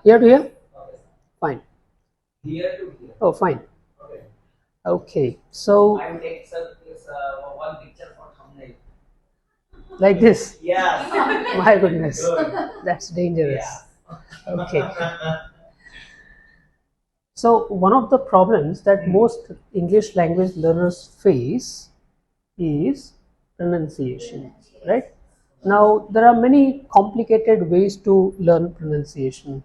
Here to here? Fine. Here to here. Oh, fine. Okay. Okay. So, I will take one picture for thumbnail. like this. Yes. My goodness. Good. That's dangerous. Yeah. Okay. So, one of the problems that most English language learners face is pronunciation, right? Now, there are many complicated ways to learn pronunciation,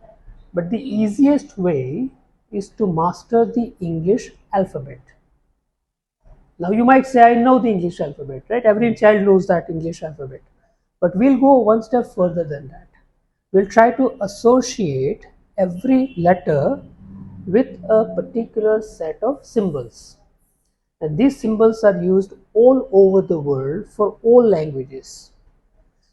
but the easiest way is to master the English alphabet. Now, you might say, I know the English alphabet, right? Every child knows that English alphabet. But we'll go one step further than that. We'll try to associate every letter with a particular set of symbols. And these symbols are used all over the world for all languages.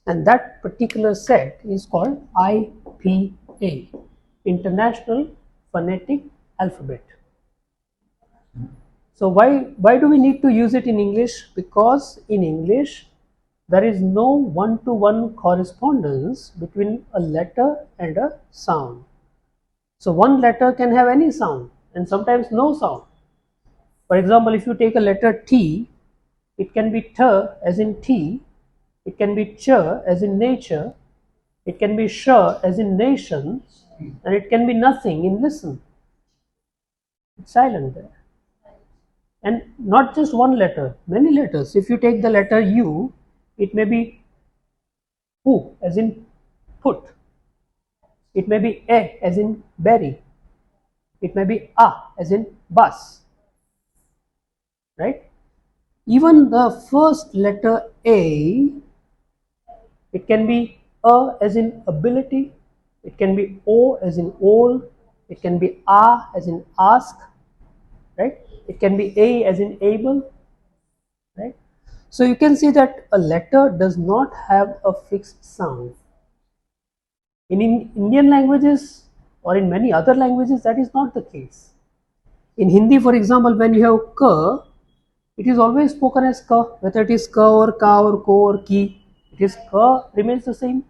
And that particular set is called IPA, International Phonetic Alphabet. So why do we need to use it in English? Because in English, there is no one-to-one correspondence between a letter and a sound. So one letter can have any sound and sometimes no sound. For example, if you take a letter T, it can be T as in tea, it can be Ch as in nature, it can be Sh as in nation, and it can be nothing in listen. It's silent there. And not just one letter, many letters. If you take the letter U, it may be U as in put, it may be A as in berry, it may be A as in bus, right? Even the first letter A, it can be A as in ability, it can be O as in all, it can be A as in ask, right? It can be A as in able, right? So you can see that a letter does not have a fixed sound. In Indian languages or in many other languages, that is not the case. In Hindi, for example, when you have ka, it is always spoken as ka, whether it is ka or ko or ki, it is ka remains the same,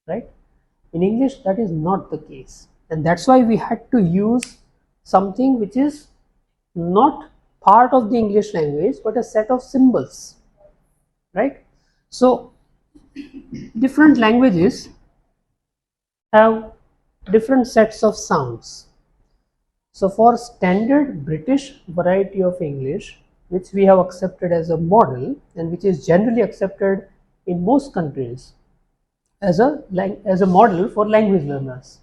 right? In English, that is not the case, and that's why we had to use something which is not part of the English language but a set of symbols, right? So different languages have different sets of sounds. So for standard British variety of English, which we have accepted as a model and which is generally accepted in most countries as a model for language learners.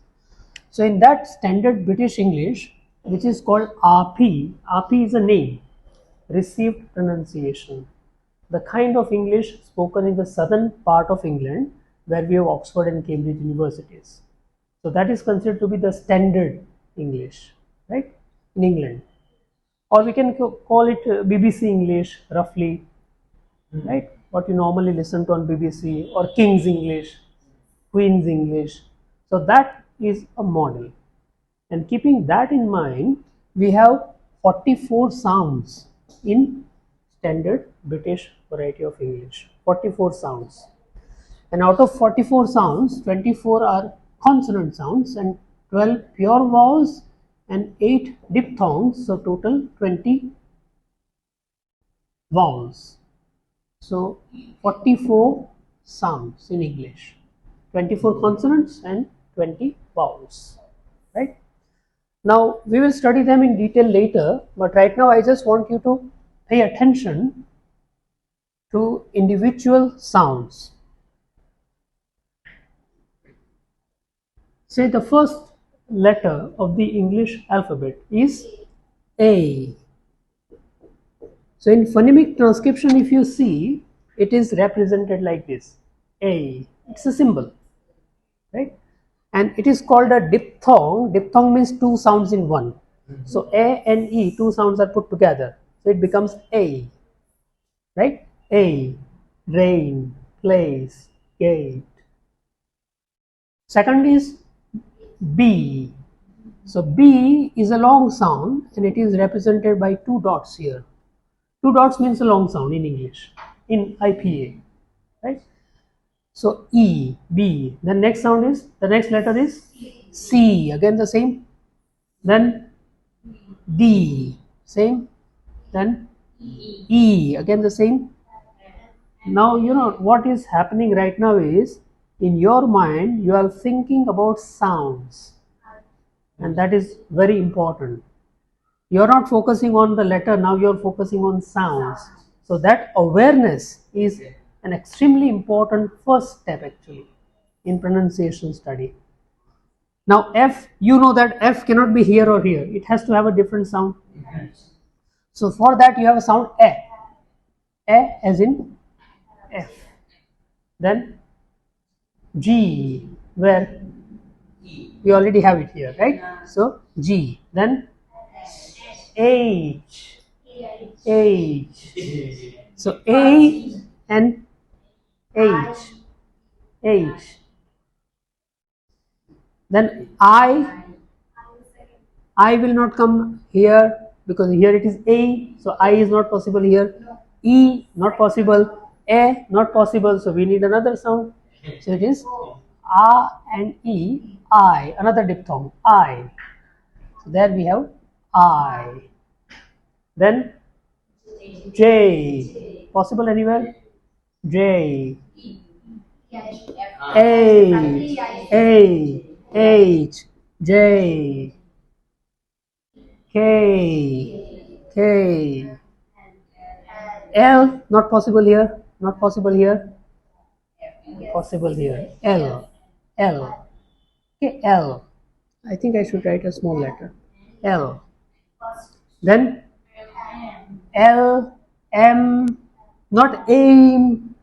So in that standard British English, which is called RP, RP is a name, received pronunciation, the kind of English spoken in the southern part of England where we have Oxford and Cambridge universities. So that is considered to be the standard English, right, in England. Or we can call it BBC English roughly, right, what you normally listen to on BBC, or King's English, Queen's English. So that is a model. And keeping that in mind, we have 44 sounds in standard British variety of English, 44 sounds. And out of 44 sounds, 24 are consonant sounds and 12 pure vowels and 8 diphthongs, so total 20 vowels. So 44 sounds in English, 24 consonants and 20 vowels, right? Now we will study them in detail later, but right now I just want you to pay attention to individual sounds. Say the first letter of the English alphabet is A. So in phonemic transcription, if you see, it is represented like this, A. It's a symbol, right? And it is called a diphthong. Diphthong means two sounds in one. So A and E, two sounds are put together. So it becomes A, right? A, rain, place, gate. Second is B. So B is a long sound and it is represented by two dots here. Two dots means a long sound in English, in IPA, right? So E, B. The next sound is, the next letter is C. Again the same. Then D, same. Then E, again the same. Now you know what is happening right now is, in your mind you are thinking about sounds, and that is very important. You are not focusing on the letter, now you are focusing on sounds. So that awareness is an extremely important first step actually in pronunciation study. Now F, you know that F cannot be here or here, it has to have a different sound. So for that you have a sound A as in F. Then G, where we already have it here, right? So G. Then H, H. So A and H, H. Then I will not come here because here it is A, so I is not possible here. E, not possible. A, not possible, so we need another sound. So it is A and E, I, another diphthong, I. So there we have I. Then J, possible anywhere? J, H, J, K, L, not possible here, not possible here, possible here, L, okay, L. I think I should write a small letter, L. Then L, M, not aim,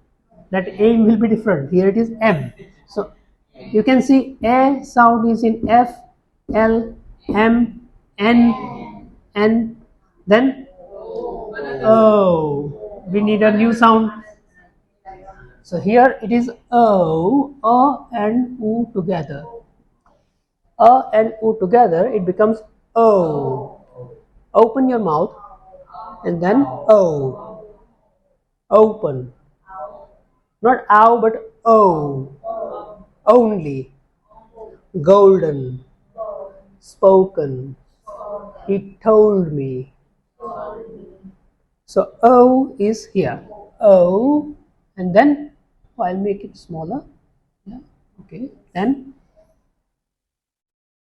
that aim will be different, here it is M. So you can see A sound is in F, L, M, N, N, then O. We need a new sound. So here it is O, A and U together. A and U together, it becomes O. Open your mouth and then O. Open. Not ow but O. Only. Golden. Spoken. He told me. So O is here. O, and then I'll make it smaller. Yeah, okay. Then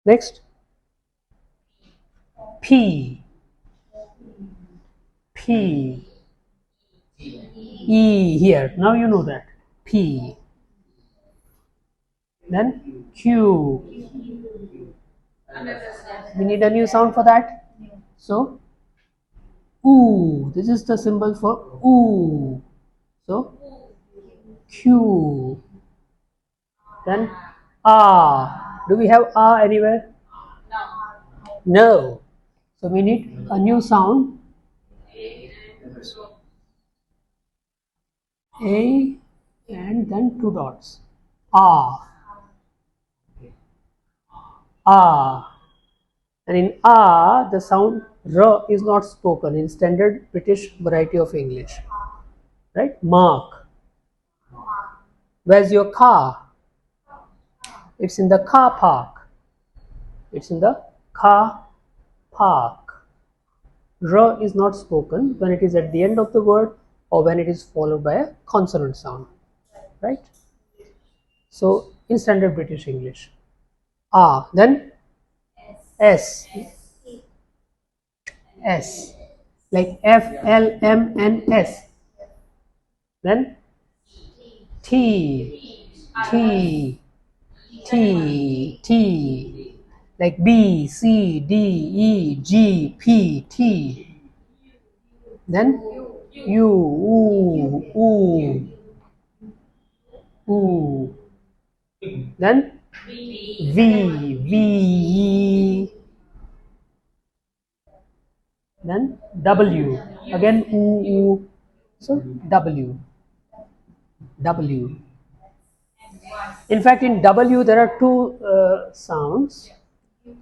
next P, P, E here. Now you know that P. Then Q. We need a new sound for that. So Oo. This is the symbol for Oo. So Q. Then A. Do we have A anywhere? No. So we need a new sound. A and then two dots. A. A. And in A, the sound R is not spoken in standard British variety of English. Right? Mark. Where's your car? It's in the car park. It's in the car park. R is not spoken when it is at the end of the word or when it is followed by a consonant sound. Right? So in standard British English. A. Then S. S. Like F, L, M, and S. Then T. T. T. T. Like B, C, D, E, G, P, T. Then U, U. Then V, E. Then W. Again U. So W. In fact, in W there are two sounds.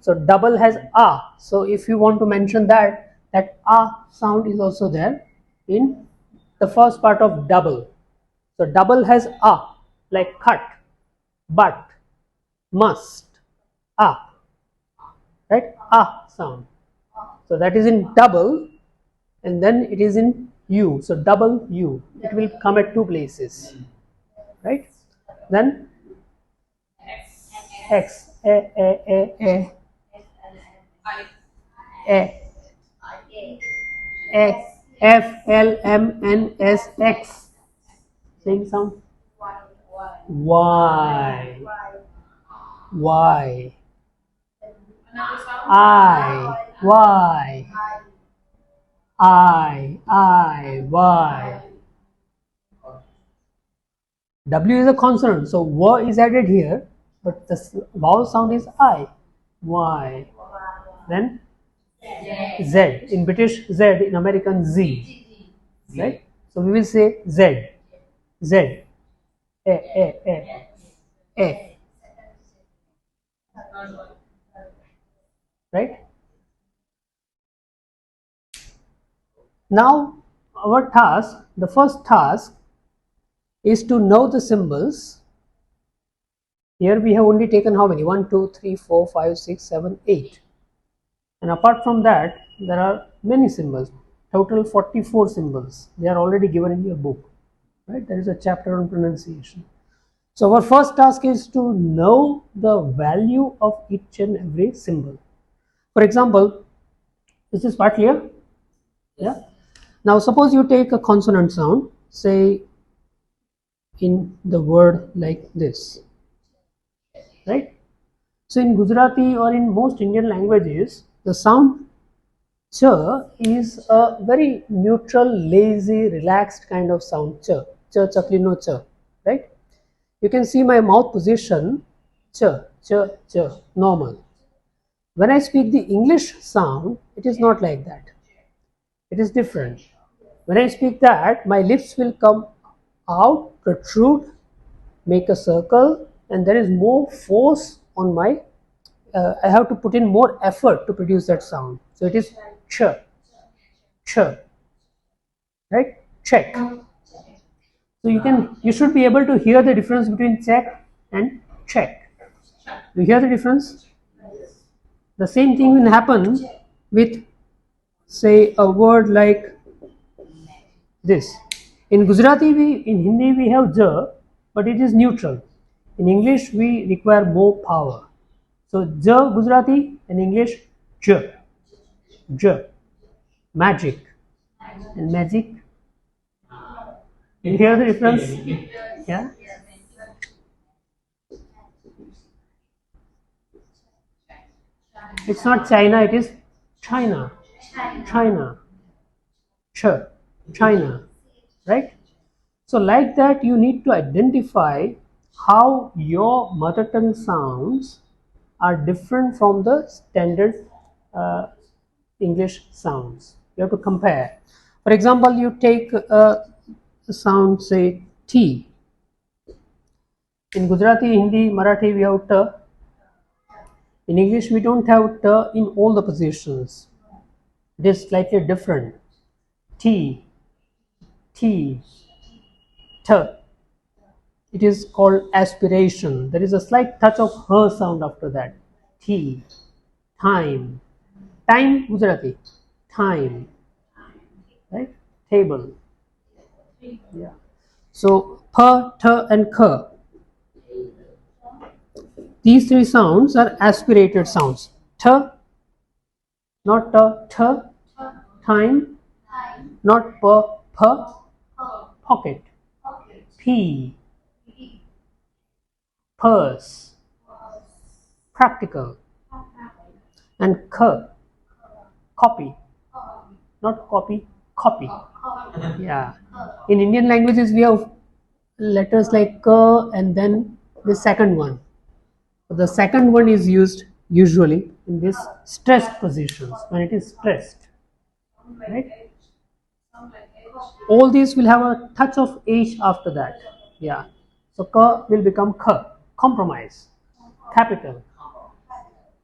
So double has A. So if you want to mention that A sound is also there in the first part of double. So double has A, like cut, but, must, up, right? Sound. So that is in double, and then it is in U. So double U. It will come at two places, right? Then X, a, F, L, M, N, S, X. Same sound. Y, Y, Y, Y. W is a consonant, so W is added here, but the vowel sound is I. Y. Then Z. In British, Z. In American, Z. Right? So we will say Z. Z. A. Right? Now, our task, the first task, is to know the symbols. Here we have only taken how many? 1, 2, 3, 4, 5, 6, 7, 8. And apart from that, there are many symbols. Total 44 symbols. They are already given in your book. Right? There is a chapter on pronunciation. So our first task is to know the value of each and every symbol. For example, is this part clear? Yeah. Now suppose you take a consonant sound, say in the word like this, right? So in Gujarati or in most Indian languages, the sound ch is a very neutral, lazy, relaxed kind of sound. Ch, chakri no ch, right? You can see my mouth position, ch, normal. When I speak the English sound, it is not like that. It is different. When I speak that, my lips will come out, protrude, make a circle, and there is more force on my, I have to put in more effort to produce that sound. So it is ch, right? Check. So you should be able to hear the difference between check and check. You hear the difference? The same thing will happen with, say, a word like this. In Gujarati, in Hindi we have j, but it is neutral. In English we require more power. So j Gujarati, in English j, magic, and magic. You hear the difference? Yeah. It's not China, it is China. China. China. Right? So like that you need to identify how your mother tongue sounds are different from the standard English sounds. You have to compare. For example, you take a sound, say T. In Gujarati, Hindi, Marathi we have T. In English we don't have T in all the positions. It is slightly different. T, T, T. It is called aspiration. There is a slight touch of her sound after that. T, time. Time, Gujarati. Time. Right? Table. Yeah. So, p, t, and k. These three sounds are aspirated sounds. T, not t, time, not p, pocket. P, purse, practical. And k, copy, not copy, copy. Yeah. In Indian languages, we have letters like k and then the second one. The second one is used usually in this stressed positions when it is stressed. Right? All these will have a touch of H after that. Yeah. So k will become k, compromise, capital.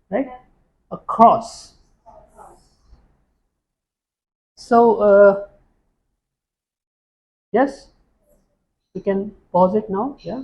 Right? A cross. So, yes, we can pause it now. Yeah.